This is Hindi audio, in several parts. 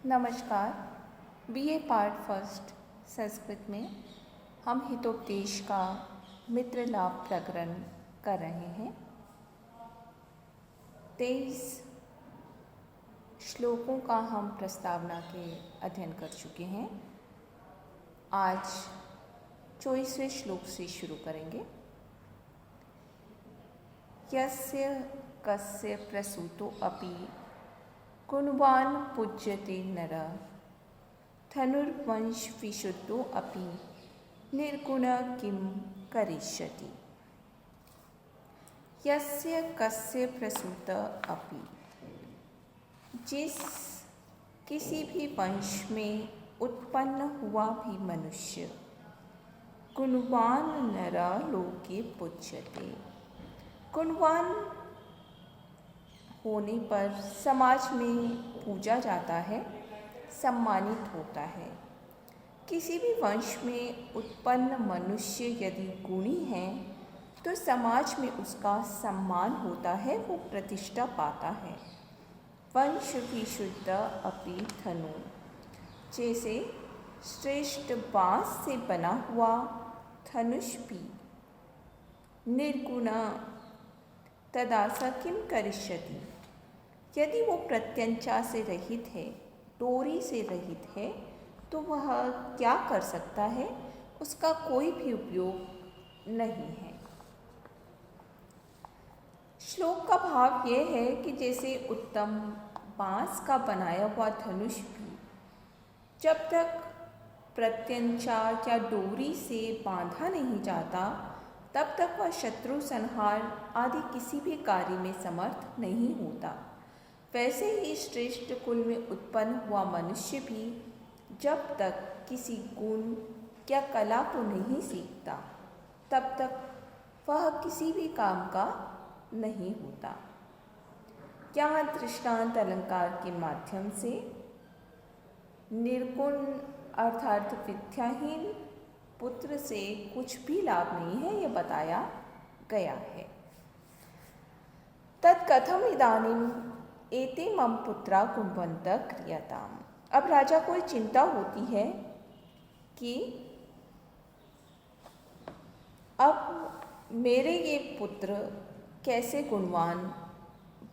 नमस्कार। बीए पार्ट फर्स्ट संस्कृत में हम हितोपदेश का मित्र लाभ प्रकरण कर रहे हैं। 23 श्लोकों का हम प्रस्तावना के अध्ययन कर चुके हैं। आज 24वें श्लोक से शुरू करेंगे। यस्य कस्य प्रसूतो अपि गुणवान् पूज्यते नरः धनुर्वंश विशुद्धो अपि निर्गुणः किं करिष्यति। यस्य कस्य प्रसूत अपि, जिस किसी भी वंश में उत्पन्न हुआ भी मनुष्य गुणवान नरः लोके पूज्यते। गुणवान होने पर समाज में पूजा जाता है, सम्मानित होता है। किसी भी वंश में उत्पन्न मनुष्य यदि गुणी है तो समाज में उसका सम्मान होता है, वो प्रतिष्ठा पाता है। वंश विशुद्ध अपि धनु, जैसे श्रेष्ठ बांस से बना हुआ धनुष भी निर्गुण तदा स किं करिष्यति, यदि वो प्रत्यंचा से रहित है, डोरी से रहित है, तो वह क्या कर सकता है? उसका कोई भी उपयोग नहीं है। श्लोक का भाव यह है कि जैसे उत्तम बांस का बनाया हुआ धनुष भी जब तक प्रत्यंचा या डोरी से बांधा नहीं जाता तब तक वह शत्रु संहार आदि किसी भी कार्य में समर्थ नहीं होता, वैसे ही श्रेष्ठ कुल में उत्पन्न हुआ मनुष्य भी जब तक किसी गुण या कला को नहीं सीखता तब तक वह किसी भी काम का नहीं होता। यहाँ दृष्टांत अलंकार के माध्यम से निर्गुण अर्थात विद्याहीन पुत्र से कुछ भी लाभ नहीं है, यह बताया गया है। तत्कथम इदानीम एते मम पुत्रा गुणवन्तः क्रियताम्। अब राजा को चिंता होती है कि अब मेरे ये पुत्र कैसे गुणवान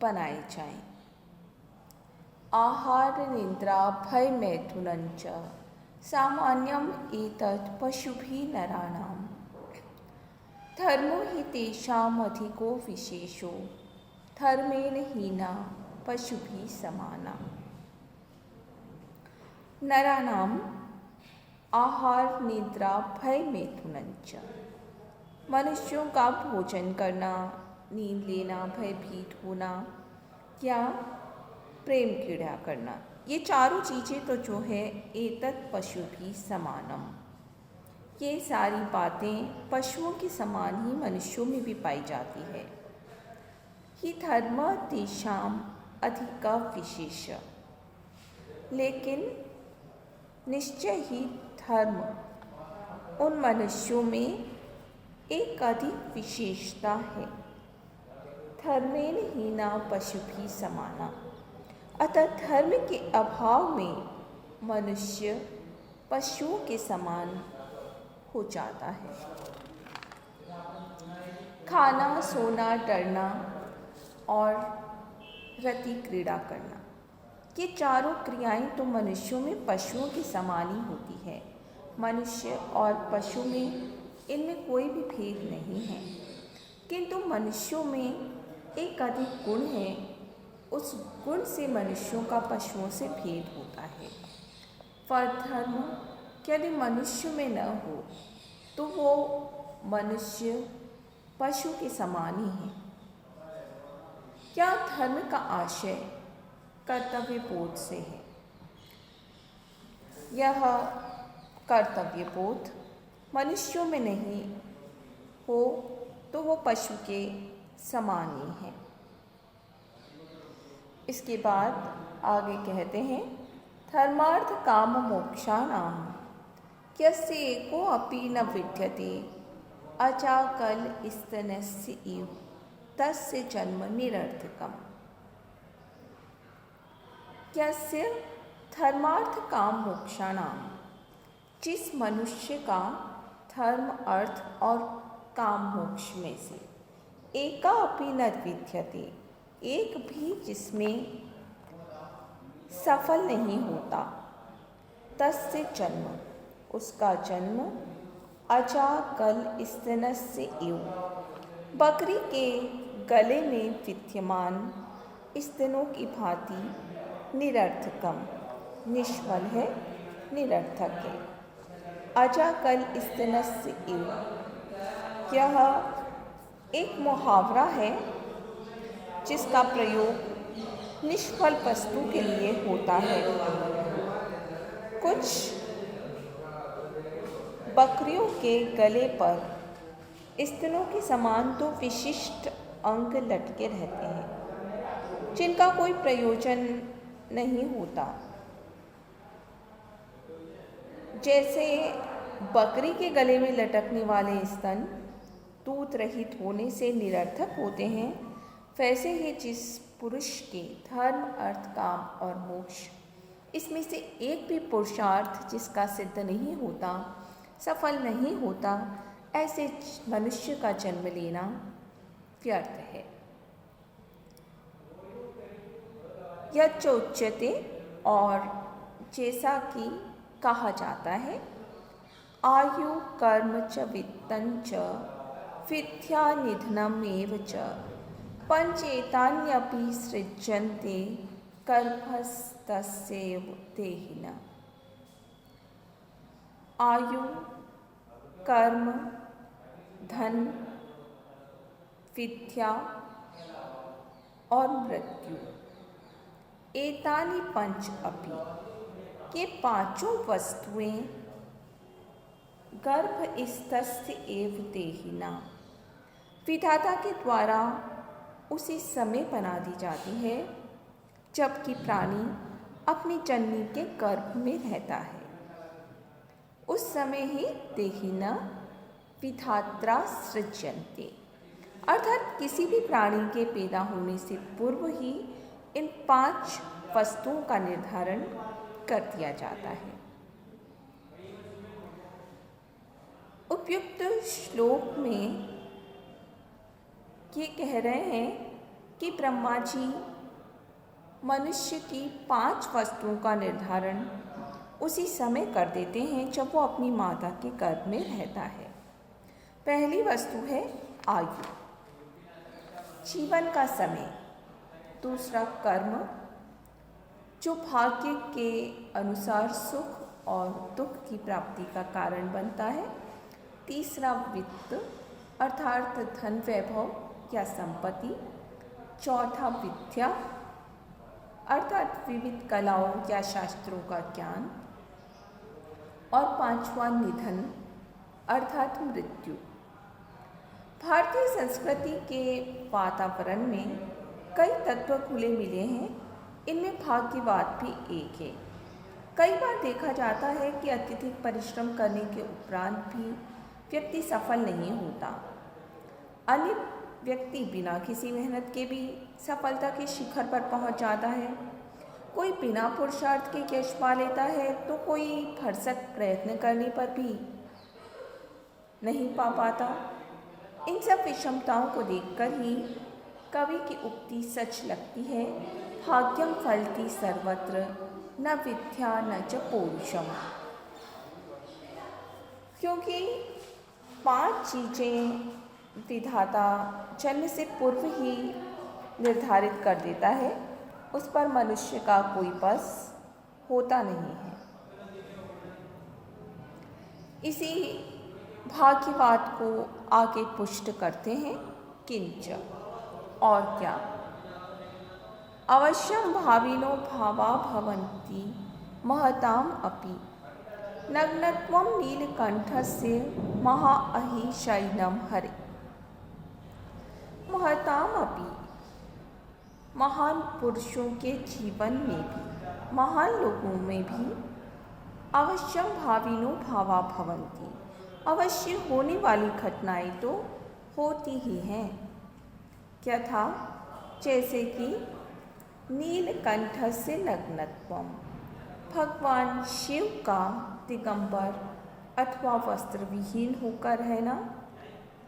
बनाए जाएं। आहार निद्रा भय मैथुनं च सामान्यम एतत् पशुभिः नराणां धर्मो हि तेषाम् अधिको विशेषो धर्मेण हीना पशुभिः समाना। नराणाम आहार निद्रा भय मैथुनं च, मनुष्यों का भोजन करना, नींद लेना, भयभीत होना या प्रेम क्रीड़ा करना, ये चारों चीज़ें तो जो है एतत् पशुभिः समानम, ये सारी बातें पशुओं के समान ही मनुष्यों में भी पाई जाती है। ही धर्म तेषाम् अधिका विशेष, लेकिन निश्चय ही धर्म उन मनुष्यों में एक अधिक विशेषता है। धर्मेण हीना पशुभिः समाना, अतः धर्म के अभाव में मनुष्य पशुओं के समान हो जाता है। खाना, सोना, डरना और रति क्रीड़ा करना, ये चारों क्रियाएं तो मनुष्यों में पशुओं के समान ही होती है। मनुष्य और पशु में इनमें कोई भी भेद नहीं है, किंतु मनुष्यों में एक अधिक गुण है, उस गुण से मनुष्यों का पशुओं से भेद होता है। पर धर्म यदि मनुष्य में न हो तो वो मनुष्य पशु के समान ही है। क्या धर्म का आशय कर्तव्य बोध से है। यह कर्तव्य बोध मनुष्यों में नहीं हो तो वो पशु के समान ही है। इसके बाद आगे कहते हैं, धर्मार्थ काम मोक्षाणां यस्य एको अपि न विद्यते अजाकल स्तनस्य इव तस्य जन्म निरर्थकम्। यस्य धर्मार्थ काम मोक्षाणाम। जिस मनुष्य का धर्म अर्थ और काम मोक्ष में से एका अपि न विद्यते, एक भी जिसमें सफल नहीं होता, तस्य जन्म, उसका जन्म अजाकल स्तनस्य एव, बकरी के गले में विद्यमान स्तनों की भांति निरर्थकम, निष्फल है, निरर्थक है। अजाकल स्तनस्य एव, यह एक मुहावरा है जिसका प्रयोग निष्फल वस्तु के लिए होता है। कुछ बकरियों के गले पर स्तनों के समान दो विशिष्ट अंग लटके रहते हैं जिनका कोई प्रयोजन नहीं होता। जैसे बकरी के गले में लटकने वाले स्तन दूध रहित होने से निरर्थक होते हैं, वैसे ही जिस पुरुष के धर्म अर्थ काम और मोक्ष, इसमें से एक भी पुरुषार्थ जिसका सिद्ध नहीं होता, सफल नहीं होता, ऐसे मनुष्य का जन्म लेना व्यर्थ है। यच्चोच्यते, और जैसा कि कहा जाता है, आयु कर्म च वित्तं च विद्या निधनमेव च पंचेतान्यपि सृज्यन्ते गर्भस्थस्यैव देहिनः। आयु, कर्म, धन, विद्या और मृत्यु, एतानि पंच अपि, ये पांचों वस्तुएं गर्भस्थस्य एव देहिना, विधाता के द्वारा उसी समय बना दी जाती है जबकि प्राणी अपनी जननी के गर्भ में रहता है। उस समय ही देहिना विधात्रा सृज्यन्ते, अर्थात किसी भी प्राणी के पैदा होने से पूर्व ही इन पांच वस्तुओं का निर्धारण कर दिया जाता है। उपयुक्त श्लोक में ये कह रहे हैं कि ब्रह्मा जी मनुष्य की पांच वस्तुओं का निर्धारण उसी समय कर देते हैं जब वो अपनी माता के गर्भ में रहता है। पहली वस्तु है आयु, जीवन का समय। दूसरा कर्म, जो भाग्य के अनुसार सुख और दुख की प्राप्ति का कारण बनता है। तीसरा वित्त, अर्थात धन वैभव या संपत्ति। चौथा विद्या, अर्थात विविध कलाओं या शास्त्रों का ज्ञान। और पांचवा निधन, अर्थात मृत्यु। भारतीय संस्कृति के वातावरण में कई तत्व खुले मिले हैं, इनमें भाग्यवाद भी एक है। कई बार देखा जाता है कि अत्यधिक परिश्रम करने के उपरांत भी व्यक्ति सफल नहीं होता। अन्य व्यक्ति बिना किसी मेहनत के भी सफलता के शिखर पर पहुंच जाता है। कोई बिना पुरुषार्थ के यश पा लेता है तो कोई भरसक प्रयत्न करने पर भी नहीं पा पाता। इन सब विषमताओं को देखकर ही कवि की उक्ति सच लगती है, भाग्यम फलति सर्वत्र न विद्या न च पौरुषम। क्योंकि पांच चीज़ें विधाता जन्म से पूर्व ही निर्धारित कर देता है, उस पर मनुष्य का कोई बस होता नहीं है। इसी भाग्यवाद को आगे पुष्ट करते हैं किंच, और क्या, अवश्यम भाविनो भावा भवन्ति महताम अपि नग्नत्वम नीलकंठस्य महाअहि शयनम हरे। महताम अपि, महान पुरुषों के जीवन में भी, महान लोगों में भी अवश्यम भाविनो भावा भवन्ति, अवश्य होने वाली घटनाएं तो होती ही हैं। क्या था? जैसे कि नीलकंठ से नग्नत्वम, भगवान शिव का दिगंबर अथवा वस्त्र विहीन होकर रहना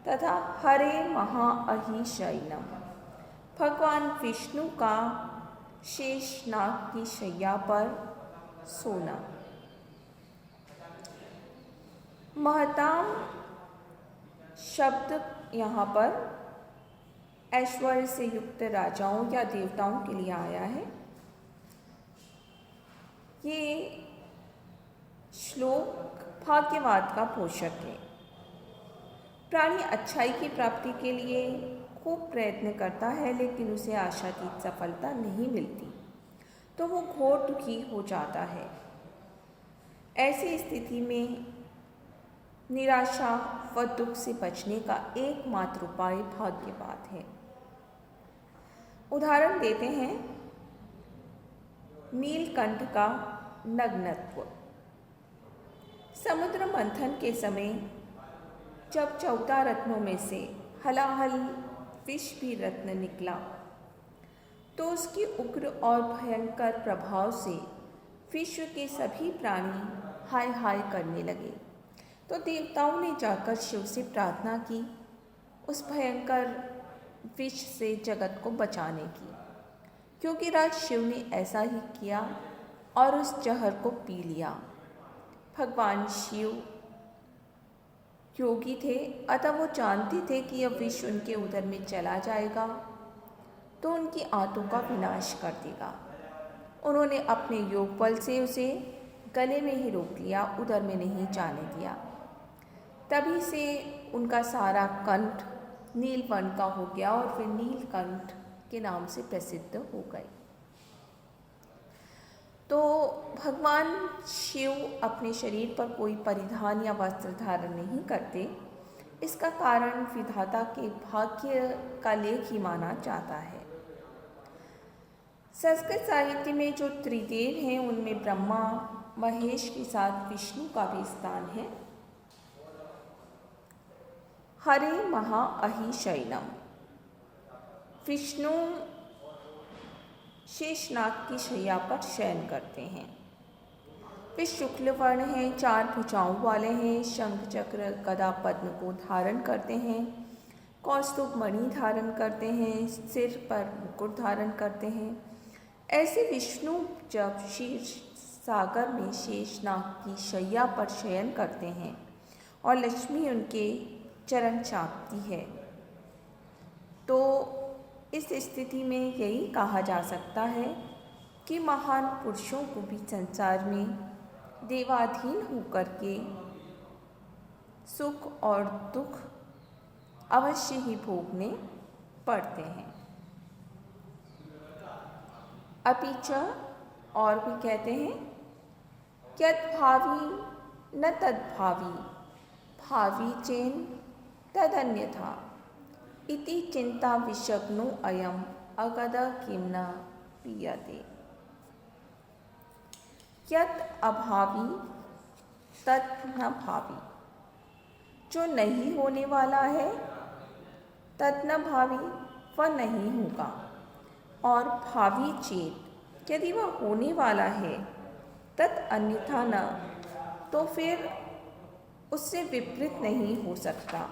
तथा हरे महाअहि शयनम भगवान विष्णु का शेषनाग की शैया पर सोना। महताम शब्द यहाँ पर ऐश्वर्य से युक्त राजाओं या देवताओं के लिए आया है। ये श्लोक भाग्यवाद का पोषक है। प्राणी अच्छाई की प्राप्ति के लिए खूब प्रयत्न करता है, लेकिन उसे आशातीत सफलता नहीं मिलती तो वो घोर दुखी हो जाता है। ऐसी स्थिति में निराशा व दुख से बचने का एकमात्र उपाय भाग्यवाद है। उदाहरण देते हैं नीलकंठ का नग्नत्व। समुद्र मंथन के समय जब 14 रत्नों में से हलाहल विष भी रत्न निकला तो उसकी उग्र और भयंकर प्रभाव से विश्व के सभी प्राणी हाय हाय करने लगे। तो देवताओं ने जाकर शिव से प्रार्थना की उस भयंकर विष से जगत को बचाने की, क्योंकि राज शिव ने ऐसा ही किया और उस जहर को पी लिया। भगवान शिव योगी थे, अतः वो जानते थे कि यह विष उनके उदर में चला जाएगा तो उनकी आंतों का विनाश कर देगा। उन्होंने अपने योग बल से उसे गले में ही रोक लिया, उदर में नहीं जाने दिया। तभी से उनका सारा कंठ नीलवर्ण का हो गया और वे नीलकंठ के नाम से प्रसिद्ध हो गए। तो भगवान शिव अपने शरीर पर कोई परिधान या वस्त्र धारण नहीं करते। इसका कारण विधाता के भाग्य का लेख ही माना जाता है। संस्कृत साहित्य में जो त्रिदेव हैं उनमें ब्रह्मा महेश के साथ विष्णु का भी स्थान है। हरे महाअहि शयनम विष्णु शेषनाग की शैया पर शयन करते हैं। वे शुक्ल वर्ण हैं, 4 भुजाओं वाले हैं, शंख चक्र गदा पद्म को धारण करते हैं, कौस्तुभ मणि धारण करते हैं, सिर पर मुकुट धारण करते हैं। ऐसे विष्णु जब क्षीर सागर में शेषनाग की शैया पर शयन करते हैं और लक्ष्मी उनके चरण चापती है, तो इस स्थिति में यही कहा जा सकता है कि महान पुरुषों को भी संसार में देवाधीन होकर के सुख और दुख अवश्य ही भोगने पड़ते हैं। अपीच और भी कहते हैं यद्भावी न तद्भावी भावी चेन तदन्यथा इति चिंता विषग्नो अयम अगद किम न पीयते। यत् अभावी तत् न भावी, जो नहीं होने वाला है तत् न भावी वह नहीं होगा, और भावी चेत यदि वह होने वाला है तत् अन्यथा न, तो फिर उससे विपरीत नहीं हो सकता।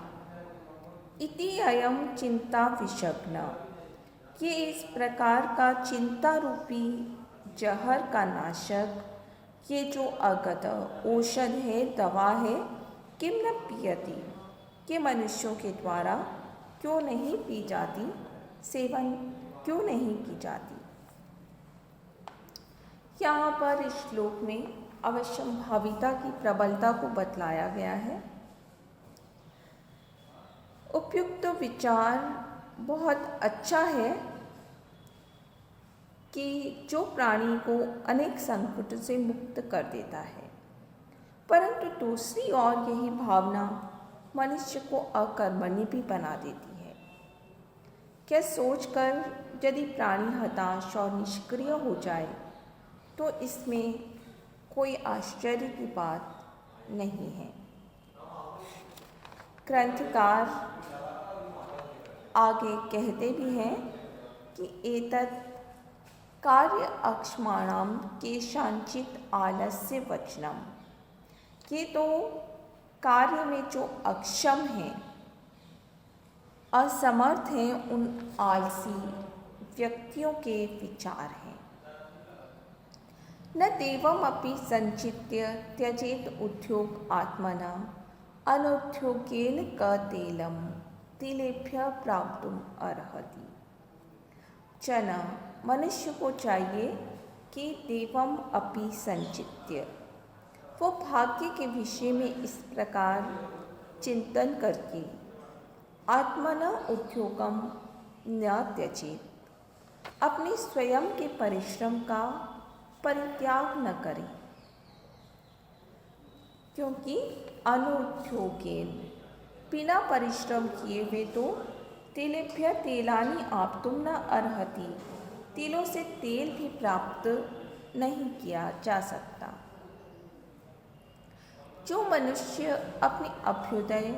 इति अयम चिंता विषग्न, ये इस प्रकार का चिंता रूपी जहर का नाशक, ये जो अगत औषध है, दवा है, किम न पीयति, ये मनुष्यों के द्वारा क्यों नहीं पी जाती, सेवन क्यों नहीं की जाती। यहाँ पर इस श्लोक में अवश्यम भाविता की प्रबलता को बतलाया गया है। उपयुक्त विचार बहुत अच्छा है कि जो प्राणी को अनेक संकट से मुक्त कर देता है, परंतु दूसरी ओर यही भावना मनुष्य को अकर्मण्य भी बना देती है। क्या सोचकर यदि प्राणी हताश और निष्क्रिय हो जाए तो इसमें कोई आश्चर्य की बात नहीं है। ग्रंथकार आगे कहते भी हैं कि एतत् कार्य अक्षमाणाम केशांचित आलस्य वचनम। ये तो कार्य में जो अक्षम हैं, असमर्थ हैं, उन आलसी व्यक्तियों के विचार हैं। न देवम अपि संचित्य त्यजेत उद्योग आत्मना अनुद्योगेन क तेलम तिलेभ्य प्राप्तुम अर्हति। जना मनुष्य को चाहिए कि देवम अपि संचित्य, वो भाग्य के विषय में इस प्रकार चिंतन करके आत्मना उद्योगम न त्यजेत, अपने स्वयं के परिश्रम का परित्याग न करें, क्योंकि अनुद्योगेन बिना परिश्रम किए हुए तो तिलेभ्य तेलानि आप्तुम न अर्हति, तिलों से तेल भी प्राप्त नहीं किया जा सकता। जो मनुष्य अपने अभ्युदय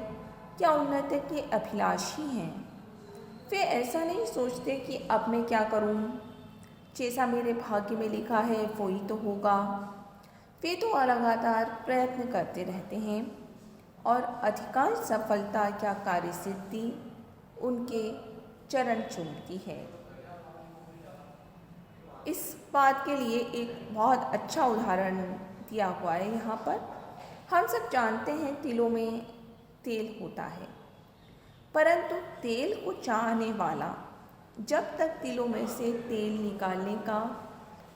या उन्नति के अभिलाषी हैं, वे ऐसा नहीं सोचते कि अब मैं क्या करूं, जैसा मेरे भाग्य में लिखा है वो ही तो होगा। वे तो लगातार प्रयत्न करते रहते हैं और अधिकांश सफलता या कार्यसिद्धि उनके चरण चूमती है। इस बात के लिए एक बहुत अच्छा उदाहरण दिया हुआ है यहाँ पर। हम सब जानते हैं तिलों में तेल होता है, परंतु तेल को चाहने वाला जब तक तिलों में से तेल निकालने का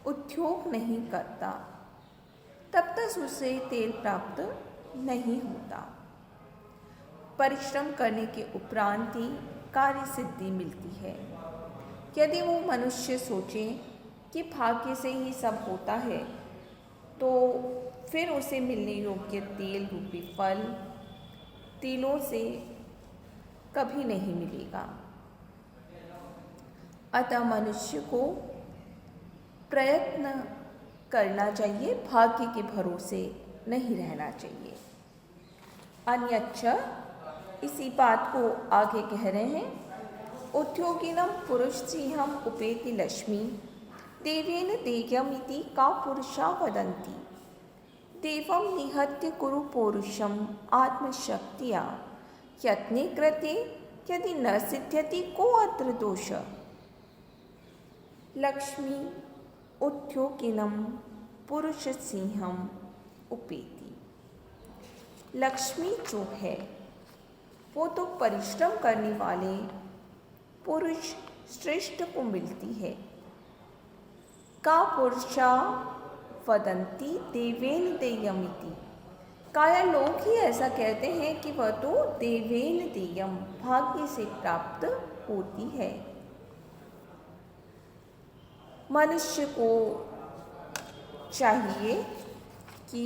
उद्योग नहीं करता, तब तक उसे तेल प्राप्त नहीं होता। परिश्रम करने के उपरांत ही कार्य सिद्धि मिलती है। यदि वो मनुष्य सोचे कि भाग्य से ही सब होता है, तो फिर उसे मिलने योग्य तेल रूपी फल तिलों से कभी नहीं मिलेगा। अतः मनुष्य को प्रयत्न करना चाहिए, भाग्य के भरोसे नहीं रहना चाहिए। अन्यच्च इसी बात को आगे कह रहे हैं, उद्योगिनम पुरुष सिंहम उपेति लक्ष्मी देवेन देयमिति का पुरुषा वदन्ति। देवं निहत्य कुरु पौरुषम आत्मशक्तिया यत्ने कृते यदि न सिद्ध्यति को अत्र दोष। लक्ष्मी उद्योगिनम पुरुष सिंहम उपेति। लक्ष्मी जो है वो तो परिश्रम करने वाले पुरुष श्रेष्ठ को मिलती है। का पुरुषा वदंती देवेन देयमिति। काया लोग ही ऐसा कहते हैं कि वह तो देवेन देयम भाग्य से प्राप्त होती है। मनुष्य को चाहिए कि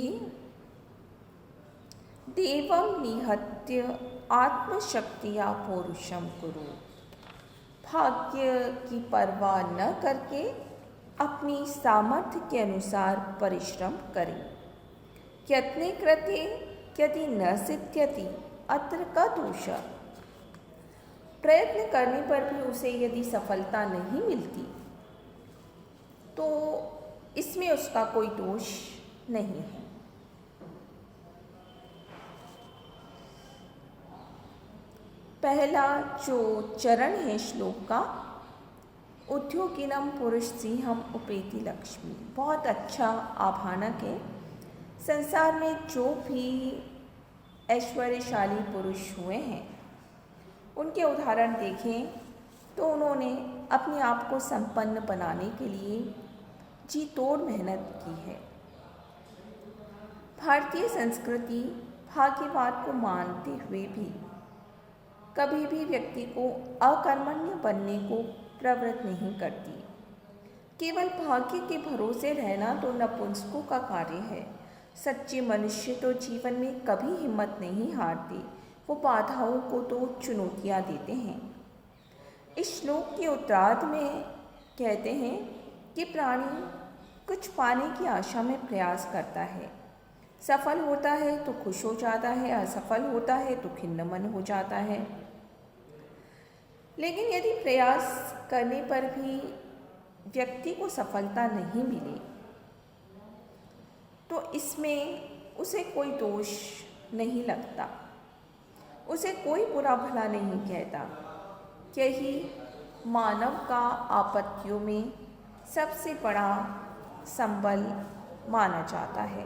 देवम निहत्य आत्मशक्तिया पौरुषम कुरु, भाग्य की परवाह न करके अपनी सामर्थ्य के अनुसार परिश्रम करें। यत्ने कृते यदि न सिद्ध्यति अत्र का दोष। प्रयत्न करने पर भी उसे यदि सफलता नहीं मिलती तो इसमें उसका कोई दोष नहीं है। पहला जो चरण है श्लोक का, उद्योगिनम पुरुष सिंहम उपेति लक्ष्मी, बहुत अच्छा आभानक है। संसार में जो भी ऐश्वर्यशाली पुरुष हुए हैं उनके उदाहरण देखें तो उन्होंने अपने आप को संपन्न बनाने के लिए जी तोड़ मेहनत की है। भारतीय संस्कृति भाग्यवाद को मानते हुए भी कभी भी व्यक्ति को अकर्मण्य बनने को प्रवृत्त नहीं करती। केवल भाग्य के भरोसे रहना तो नपुंसकों का कार्य है। सच्चे मनुष्य तो जीवन में कभी हिम्मत नहीं हारते, वो बाधाओं को तो चुनौतियाँ देते हैं। इस श्लोक के उत्तरार्ध में कहते हैं कि प्राणी कुछ पाने की आशा में प्रयास करता है, सफल होता है तो खुश हो जाता है, असफल होता है तो खिन्न मन हो जाता है। लेकिन यदि प्रयास करने पर भी व्यक्ति को सफलता नहीं मिले तो इसमें उसे कोई दोष नहीं लगता, उसे कोई बुरा भला नहीं कहता। यही मानव का आपत्तियों में सबसे बड़ा संबल माना जाता है।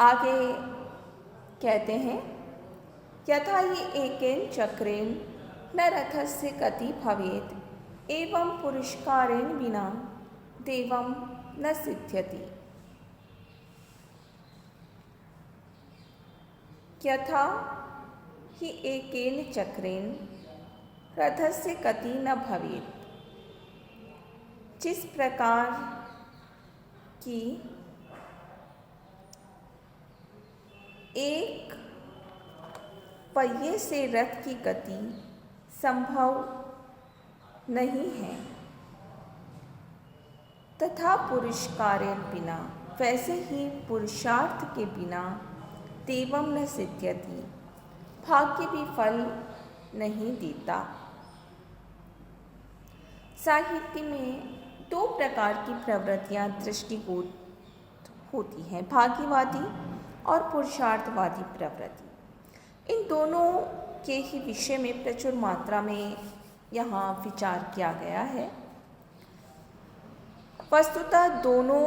आगे कहते हैं, यथा हि एकेन चक्रेण न रथस्य गति भवेत् एवं पुरस्कारेण विना देवं न सिद्ध्यति। यथा हि एकेन चक्रेण रथस्य गति न भवेत्, जिस प्रकार की एक पहिए से रथ की गति संभव नहीं है, तथा पुरुषकारेण बिना वैसे ही पुरुषार्थ के बिना देवं न सिद्ध्यति, भाग्य भी फल नहीं देता। साहित्य में दो प्रकार की प्रवृत्तियां दृष्टिगोचर होती हैं, भाग्यवादी और पुरुषार्थवादी प्रवृत्ति। इन दोनों के ही विषय में प्रचुर मात्रा में यहाँ विचार किया गया है। वस्तुतः दोनों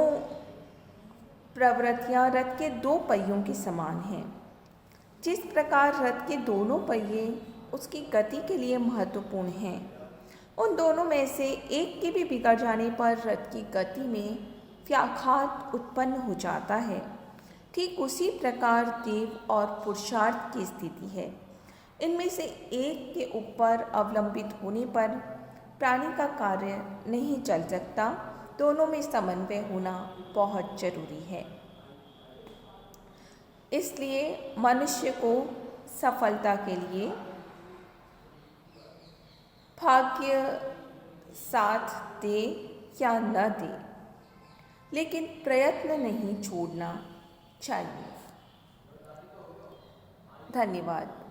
प्रवृत्तियां रथ के दो पहियों के समान हैं। जिस प्रकार रथ के दोनों पहिए उसकी गति के लिए महत्वपूर्ण हैं, उन दोनों में से एक के भी बिगड़ जाने पर रथ की गति में व्याघात उत्पन्न हो जाता है। ठीक उसी प्रकार देव और पुरुषार्थ की स्थिति है। इनमें से एक के ऊपर अवलंबित होने पर प्राणी का कार्य नहीं चल सकता। दोनों में समन्वय होना बहुत जरूरी है। इसलिए मनुष्य को सफलता के लिए भाग्य साथ दे या न दे, लेकिन प्रयत्न नहीं छोड़ना चाहिए। धन्यवाद।